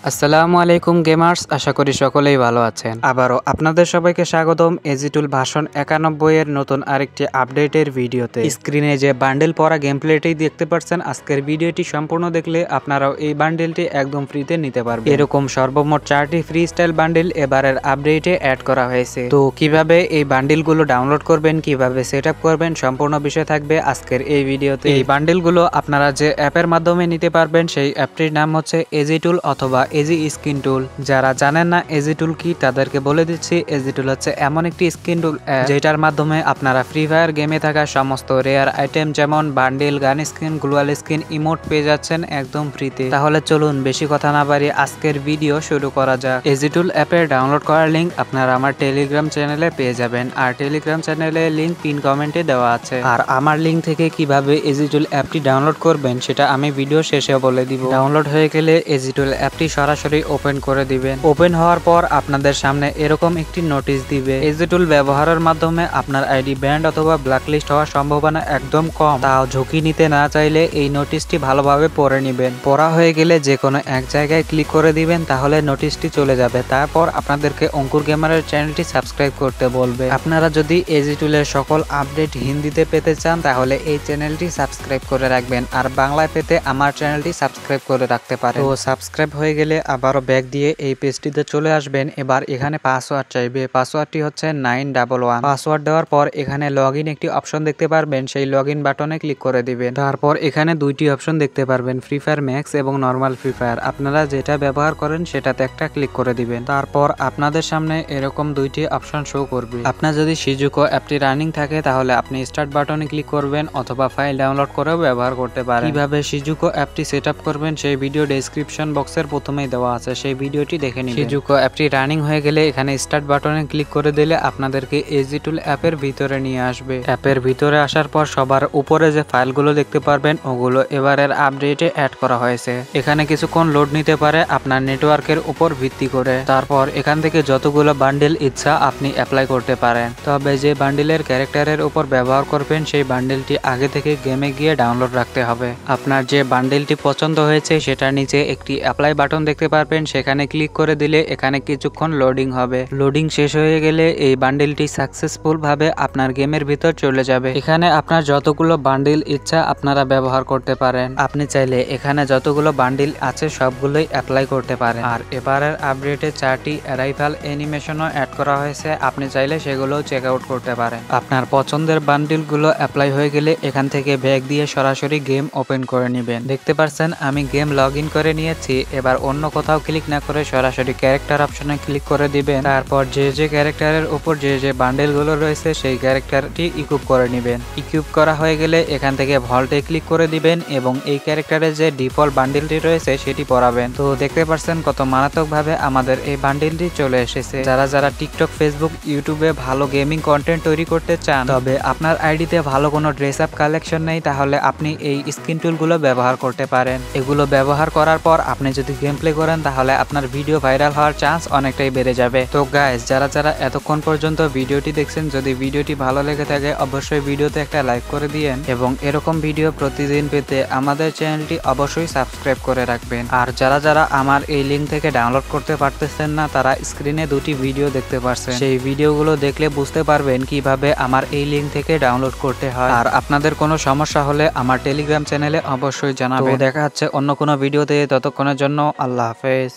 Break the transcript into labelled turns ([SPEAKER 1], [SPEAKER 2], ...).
[SPEAKER 1] আসসালামু আলাইকুম গেমার্স, আশা করি সকলেই ভালো আছেন। আবারও আপনাদের সবাইকে স্বাগতম এজিটুল ভার্সন 91 এর নতুন আরেকটি আপডেটের ভিডিওতে। স্ক্রিনে যে বান্ডেল পরা গেম প্লেটি দেখতে পাচ্ছেন, আজকের ভিডিওটি সম্পূর্ণ দেখলে আপনারাও এই বান্ডেলটি একদম ফ্রিতে নিতে পারবেন। এরকম সর্বমোট 4টি ফ্রি স্টাইল বান্ডেল এবারের আপডেটে অ্যাড করা হয়েছে। তো কিভাবে এই বান্ডেলগুলো ডাউনলোড করবেন, কিভাবে সেট আপ করবেন, সম্পূর্ণ বিষয় থাকবে আজকের এই ভিডিওতে। এই বান্ডেলগুলো আপনারা যে অ্যাপের মাধ্যমে নিতে পারবেন সেই অ্যাপটির নাম হচ্ছে এজিটুল অথবা এজি স্কিন টুল। যারা জানেন না এজি টুল কি, তাদেরকে বলে দিচ্ছি। এজি টুল হচ্ছে এমন একটি স্কিন টুল যেটার মাধ্যমে আপনারা ফ্রি ফায়ার গেমে থাকা সমস্ত রেয়ার আইটেম যেমন bundle, gun skin, gloo wall skin, emote পেয়ে যাচ্ছেন একদম ফ্রিতে। তাহলে চলুন বেশি কথা না বাড়িয়ে আজকের ভিডিও শুরু করা যাক। এজি টুল অ্যাপের ডাউনলোড করার লিঙ্ক আপনারা আমার টেলিগ্রাম চ্যানেলে পেয়ে যাবেন, আর টেলিগ্রাম চ্যানেলের লিঙ্ক পিন কমেন্টে দেওয়া আছে। আর আমার লিঙ্ক থেকে কিভাবে এজি টুল অ্যাপটি ডাউনলোড করবেন সেটা আমি ভিডিও শেষে বলে দিব। ডাউনলোড হয়ে গেলে এজি টুল অ্যাপটি সরাসরি ওপেন করে দিবেন। ওপেন হওয়ার পর আপনাদের সামনে এরকম একটি নোটিশ দিবে। এজি টুল ব্যবহারের মাধ্যমে আপনার আইডি ব্যান্ড অথবা ব্ল্যাকলিস্ট হওয়ার সম্ভাবনা একদম কম। তাও ঝুঁকি নিতে না চাইলে এই নোটিশটি ভালোভাবে পড়ে নেবেন। পড়া হয়ে গেলে যে কোনো এক জায়গায় ক্লিক করে দিবেন, তাহলে নোটিশটি চলে যাবে। তারপর আপনাদেরকে অঙ্কুর গেমারের চ্যানেলটি সাবস্ক্রাইব করতে বলবে। আপনারা যদি এজি টুলের সকল আপডেট হিন্দিতে পেতে চান তাহলে এই চ্যানেলটি সাবস্ক্রাইব করে রাখবেন, আর বাংলায় পেতে আমার চ্যানেলটি সাবস্ক্রাইব করে রাখতে পারেন। তো সাবস্ক্রাইব হয়ে গেলে আবারও ব্যাক দিয়ে এই পেজটিতে চলে আসবেন। এবার এখানে পাসওয়ার্ড চাইবে। পাসওয়ার্ডটি হচ্ছে 911। পাসওয়ার্ড দেওয়ার পর এখানে লগ ইন একটি অপশন দেখতে পারবেন, সেই লগ ইন বাটনে ক্লিক করে দিবেন। তারপর এখানে দুইটি অপশন দেখতে পারবেন, ফ্রি ফায়ার ম্যাক্স এবং নর্মাল ফ্রি ফায়ার। আপনারা যেটা ব্যবহার করেন সেটাতে একটা ক্লিক করে দিবেন। তারপর আপনাদের সামনে এরকম দুইটি অপশন শো করবে। আপনার যদি সিজুকো অ্যাপটি রানিং থাকে তাহলে আপনি স্টার্ট বাটনে ক্লিক করবেন, অথবা ফাইল ডাউনলোড করেও ব্যবহার করতে পারেন। কিভাবে সিজুকো অ্যাপটি সেট আপ করবেন সেই ভিডিও ডেসক্রিপশন বক্সের প্রথমেই দেওয়া আছে, সেই ভিডিওটি দেখে নিন। সিজুকো অ্যাপটি রানিং হয়ে গেলে এখানে স্টার্ট বাটনে ক্লিক করে দিলে আপনাদেরকে এজি টুল অ্যাপের ভিতরে নিয়ে আসবে। অ্যাপের ভিতরে আসার পর সবার উপরে যে ফাইলগুলো দেখতে পারবেন ওগুলো এবারের আপডেটে অ্যাড করা হয়েছে। এখানে কিছুক্ষণ লোড নিতে পারে আপনার নেটওয়ার্কের উপর ভিত্তি করে। তারপর এখান থেকে যতগুলো বান্ডেল ইচ্ছা আপনি অ্যাপ্লাই করতে পারেন। তবে যে বান্ডেলের ক্যারেক্টারের উপর ব্যবহার করবেন সেই বান্ডেলটি আগে থেকে গেমে গিয়ে ডাউনলোড রাখতে হবে। আপনার যে বান্ডেলটি পছন্দ হয়েছে সেটার নিচে একটি অ্যাপ্লাই বাটন দেখতে পারবেন, সেখানে ক্লিক করে দিলে এখানে কিছুক্ষণ লোডিং হবে। লোডিং শেষ হয়ে গেলে এই বান্ডেলটি সাকসেসফুল ভাবে আপনার গেমের ভিতর চলে যাবে। এখানে আপনার যতগুলো বান্ডেল ইচ্ছা আপনারা ব্যবহার করতে পারেন। আপনি চাইলে এখানে যতগুলো বান্ডেল আছে সবগুলোই অ্যাপ্লাই করতে পারেন। আর এবারের আপডেটে 4টি অ্যারাইভাল অ্যানিমেশনও অ্যাড করা হয়েছে, আপনি চাইলে সেগুলোও চেক আউট করতে পারেন। আপনার পছন্দের বান্ডেলগুলো অ্যাপ্লাই হয়ে গেলে এখান থেকে ব্যাক দিয়ে সরাসরি গেম ওপেন করে নেবেন। দেখতে পাচ্ছেন আমি গেম লগ ইন করে নিয়েছি। এবার অন্য কোথাও ক্লিক না করে সরাসরি ক্যারেক্টার অপশনে ক্লিক করে দিবেন। তারপর যে যে ক্যারেক্টারের উপর যে যে বান্ডেলগুলো রয়েছে সেই ক্যারেক্টারটি ইকুইপ করে নেবেন। ইকুইপ করা হয়ে গেলে এখান থেকে ভল্টে ক্লিক করে দিবেন এবং এই ক্যারেক্টারের যে ডিফল্ট বান্ডেলটি রয়েছে সেটি পরাবেন। তো দেখতে পাচ্ছেন কত মারাত্মকভাবে আমাদের এই বান্ডেলটি চলে এসেছে। যারা যারা টিকটক, ফেসবুক, ইউটিউবে ভালো গেমিং কন্টেন্ট তৈরি করতে চান, তবে আপনার আইডিতে ভালো কোনো ড্রেস আপ কালেকশন নেই, তাহলে আপনি এই স্কিন টুলগুলো ব্যবহার করতে পারেন। এগুলো ব্যবহার করার পর আপনি যদি গেম প্লে করেন তাহলে আপনার ভিডিও ভাইরাল হওয়ার চান্স অনেকটাই বেড়ে যাবে। তো গাইস, যারা যারা এতক্ষণ পর্যন্ত ভিডিওটি দেখছেন, যদি ভিডিওটি ভালো লেগে থাকে অবশ্যই ভিডিওতে একটা লাইক করে দিয়েন, এবং এরকম ভিডিও প্রতিদিন পেতে আমাদের চ্যানেলটি অবশ্যই সাবস্ক্রাইব করে রাখবেন। আর যারা যারা আমার এই লিঙ্ক থেকে ডাউনলোড করতে পারতেছেন না, তারা স্ক্রিনে দুটি ভিডিও দেখতে পাচ্ছেন, সেই ভিডিওগুলো দেখলে বুঝতে পারবেন কিভাবে আমার এই লিঙ্ক থেকে ডাউনলোড করতে হয়। আর আপনাদের কোনো সমস্যা হলে আমার টেলিগ্রাম চ্যানেলে অবশ্যই জানাবেন। দেখা হচ্ছে অন্য কোনো ভিডিওতে, ততক্ষণের জন্য আল্লাহ হাফেজ।